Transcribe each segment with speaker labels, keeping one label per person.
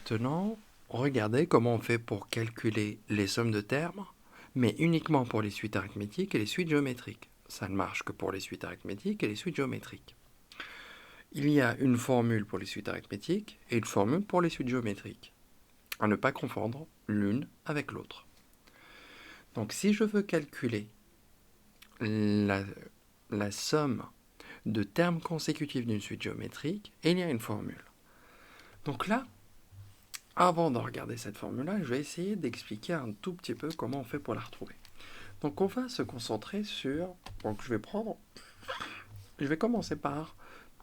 Speaker 1: Maintenant, regardez comment on fait pour calculer les sommes de termes, mais uniquement pour les suites arithmétiques et les suites géométriques. Ça ne marche que pour les suites arithmétiques et les suites géométriques. Il y a une formule pour les suites arithmétiques et une formule pour les suites géométriques. À ne pas confondre l'une avec l'autre. Donc si je veux calculer la somme de termes consécutifs d'une suite géométrique, il y a une formule. Donc là, avant de regarder cette formule-là, je vais essayer d'expliquer un tout petit peu comment on fait pour la retrouver. Donc on va se concentrer sur... Donc je vais commencer par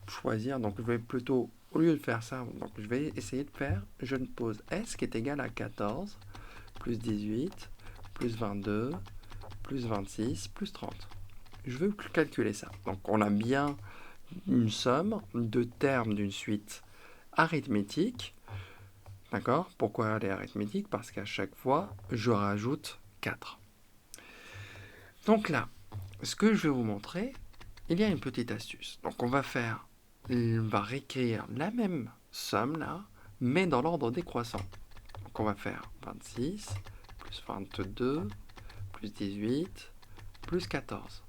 Speaker 1: choisir, donc je vais plutôt, au lieu de faire ça, donc je vais essayer de faire, je ne pose S qui est égal à 14, plus 18, plus 22, plus 26, plus 30. Je veux calculer ça. Donc on a bien une somme de termes d'une suite arithmétique. D'accord? Pourquoi elle est arithmétique? Parce qu'à chaque fois, je rajoute 4. Donc là, ce que je vais vous montrer, il y a une petite astuce. Donc on va réécrire la même somme là, mais dans l'ordre décroissant. Donc on va faire 26, plus 22, plus 18, plus 14.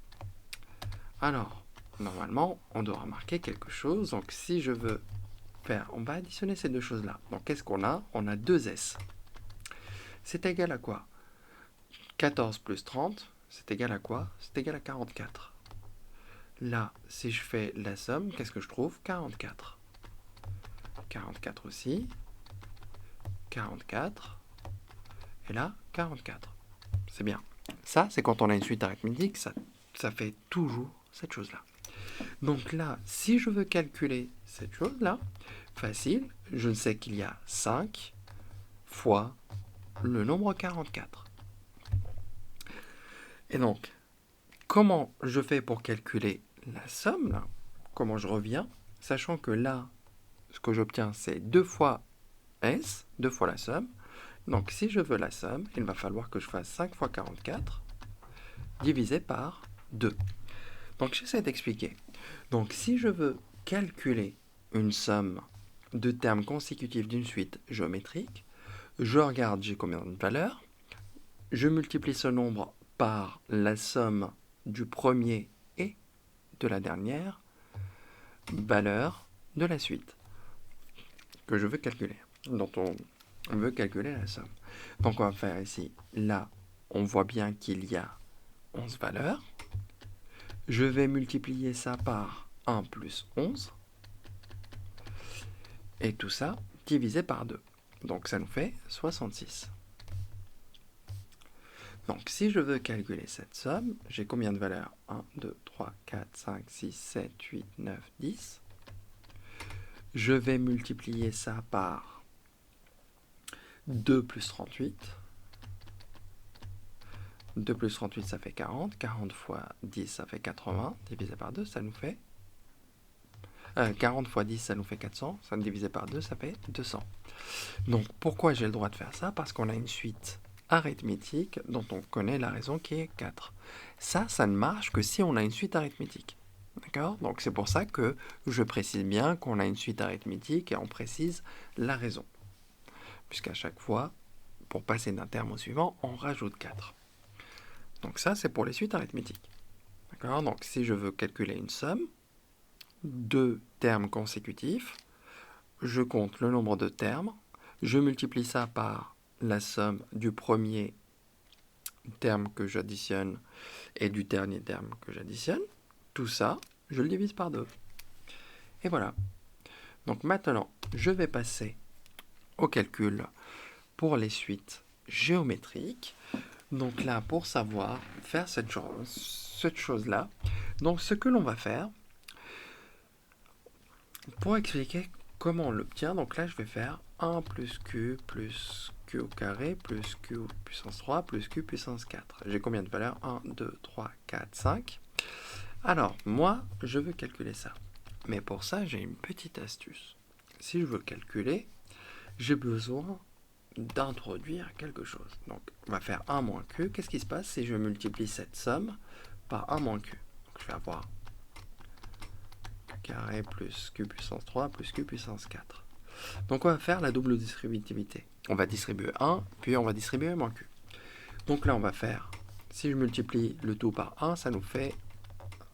Speaker 1: Alors, normalement, on doit remarquer quelque chose. Donc si je veux faire, on va additionner ces deux choses-là. Donc qu'est-ce qu'on a? On a 2S. C'est égal à quoi? 14 plus 30, c'est égal à quoi? C'est égal à 44. Là, si je fais la somme, qu'est-ce que je trouve? 44. 44 aussi. 44. Et là, 44. C'est bien. Ça, c'est quand on a une suite arithmétique, ça fait toujours cette chose-là. Donc là, si je veux calculer cette chose-là, facile, je sais qu'il y a 5 fois le nombre 44. Et donc, comment je fais pour calculer la somme, là? Comment je reviens, sachant que là, ce que j'obtiens, c'est 2 fois S, 2 fois la somme. Donc, si je veux la somme, il va falloir que je fasse 5 fois 44 divisé par 2. Donc, j'essaie d'expliquer. Donc, si je veux calculer une somme de termes consécutifs d'une suite géométrique, je regarde j'ai combien de valeurs, je multiplie ce nombre par la somme du premier et de la dernière valeur de la suite que je veux calculer, dont on veut calculer la somme. Donc on va faire ici, là, on voit bien qu'il y a 11 valeurs. Je vais multiplier ça par 1 plus 11. Et tout ça divisé par 2. Donc ça nous fait 66. Donc si je veux calculer cette somme, j'ai combien de valeurs? 1, 2, 3, 4, 5, 6, 7, 8, 9, 10. Je vais multiplier ça par 2 plus 38. 2 plus 38, ça fait 40. 40 fois 10, ça fait 80. Divisé par 2, ça nous fait... 40 fois 10, ça nous fait 400. Ça divisé par 2, ça fait 200. Donc pourquoi j'ai le droit de faire ça? Parce qu'on a une suite arithmétique dont on connaît la raison qui est 4. Ça ne marche que si on a une suite arithmétique. D'accord? Donc c'est pour ça que je précise bien qu'on a une suite arithmétique et on précise la raison. Puisqu'à chaque fois, pour passer d'un terme au suivant, on rajoute 4. Donc ça, c'est pour les suites arithmétiques. D'accord? Donc si je veux calculer une somme, de termes consécutifs, je compte le nombre de termes, je multiplie ça par la somme du premier terme que j'additionne et du dernier terme que j'additionne. Tout ça, je le divise par 2. Et voilà. Donc maintenant, je vais passer au calcul pour les suites géométriques. Donc là, pour savoir faire cette chose-là, donc ce que l'on va faire, pour expliquer comment on l'obtient, donc là je vais faire 1 plus q au carré plus q puissance 3 plus q puissance 4. J'ai combien de valeurs? 1, 2, 3, 4, 5. Alors, moi, je veux calculer ça. Mais pour ça, j'ai une petite astuce. Si je veux calculer, j'ai besoin d'introduire quelque chose. Donc, on va faire 1 moins q. Qu'est-ce qui se passe si je multiplie cette somme par 1 moins q? Donc, je vais avoir q carré plus q puissance 3 plus q puissance 4. Donc on va faire la double distributivité. On va distribuer 1, puis on va distribuer moins q. Donc là on va faire, si je multiplie le tout par 1, ça nous fait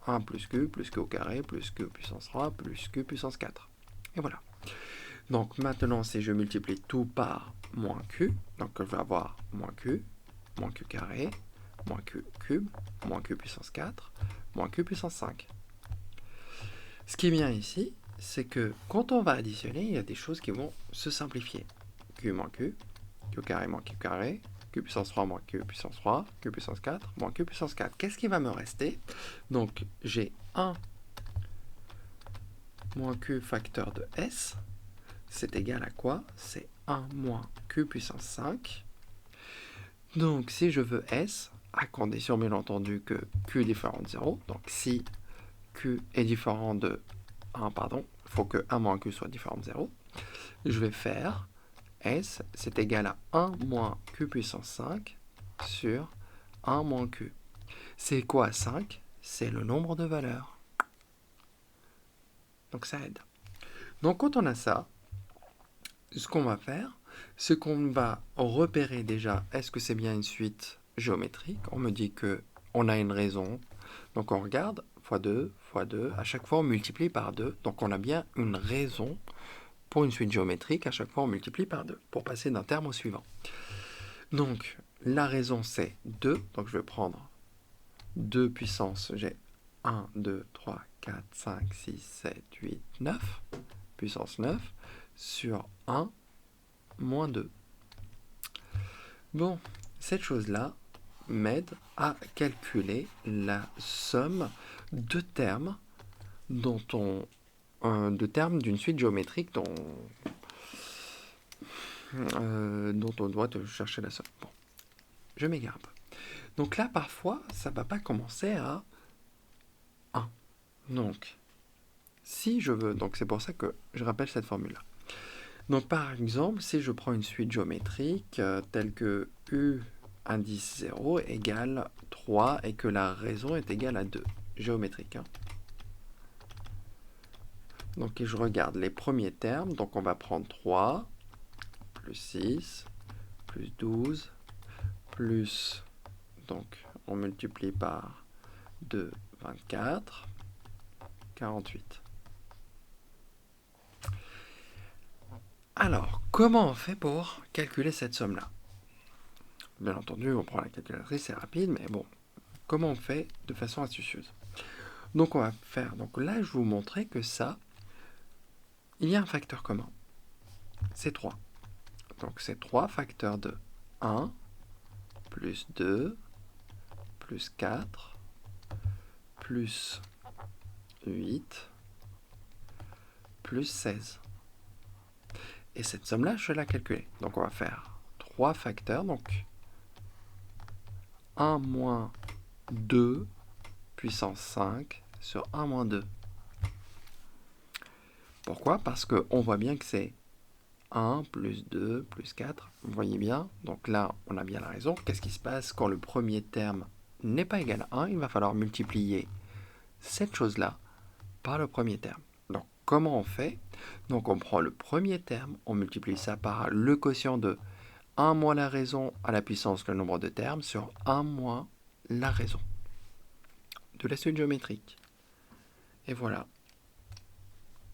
Speaker 1: 1 plus q au carré, plus q puissance 3, plus q puissance 4. Et voilà. Donc maintenant, si je multiplie tout par moins q, donc je vais avoir moins q carré, moins q cube, moins q puissance 4, moins q puissance 5. Ce qui est bien ici, c'est que quand on va additionner, il y a des choses qui vont se simplifier. Q moins q carré moins q carré, q puissance 3 moins q puissance 3, q puissance 4 moins q puissance 4. Qu'est-ce qui va me rester? Donc j'ai 1 moins q facteur de s, c'est égal à quoi? C'est 1 moins q puissance 5. Donc si je veux s, à condition bien entendu que q est différent de 0, donc si q est différent de 1, pardon, il faut que 1 moins q soit différent de 0, je vais faire s, c'est égal à 1 moins q puissance 5 sur 1 moins q. C'est quoi 5? C'est le nombre de valeurs. Donc ça aide. Donc quand on a ça, ce qu'on va faire, c'est qu'on va repérer déjà, est-ce que c'est bien une suite géométrique? On me dit que on a une raison. Donc on regarde, fois 2, fois 2, à chaque fois on multiplie par 2. Donc on a bien une raison pour une suite géométrique, à chaque fois on multiplie par 2, pour passer d'un terme au suivant. Donc la raison c'est 2, donc je vais prendre 2 puissance, j'ai 1, 2, 3, 4, 5, 6, 7, 8, 9, puissance 9, sur 1 moins 2. Bon, cette chose-là m'aide à calculer la somme de termes de termes d'une suite géométrique dont on doit chercher la somme. Bon, je m'égare un peu. Donc là, parfois, ça ne va pas commencer à 1. Donc, si je veux, donc c'est pour ça que je rappelle cette formule-là. Donc par exemple, si je prends une suite géométrique telle que u indice 0 égale 3 et que la raison est égale à 2, géométrique. Donc je regarde les premiers termes, donc on va prendre 3, plus 6, plus 12, plus, donc on multiplie par 2, 24, 48. Alors, comment on fait pour calculer cette somme-là? Bien entendu, on prend la calculatrice, c'est rapide, mais bon, comment on fait de façon astucieuse? Donc on va faire, donc là je vous montrais que ça, il y a un facteur commun, c'est 3. Donc c'est 3 facteurs de 1, plus 2, plus 4, plus 8, plus 16. Et cette somme-là, je vais la calculer. Donc on va faire 3 facteurs, donc 1 moins 2 puissance 5 sur 1 moins 2. Pourquoi? Parce qu'on voit bien que c'est 1 plus 2 plus 4. Vous voyez bien? Donc là, on a bien la raison. Qu'est-ce qui se passe quand le premier terme n'est pas égal à 1? Il va falloir multiplier cette chose-là par le premier terme. Donc comment on fait? Donc on prend le premier terme, on multiplie ça par le quotient de 1 moins la raison à la puissance le nombre de termes sur 1 moins la raison de la suite géométrique. Et voilà.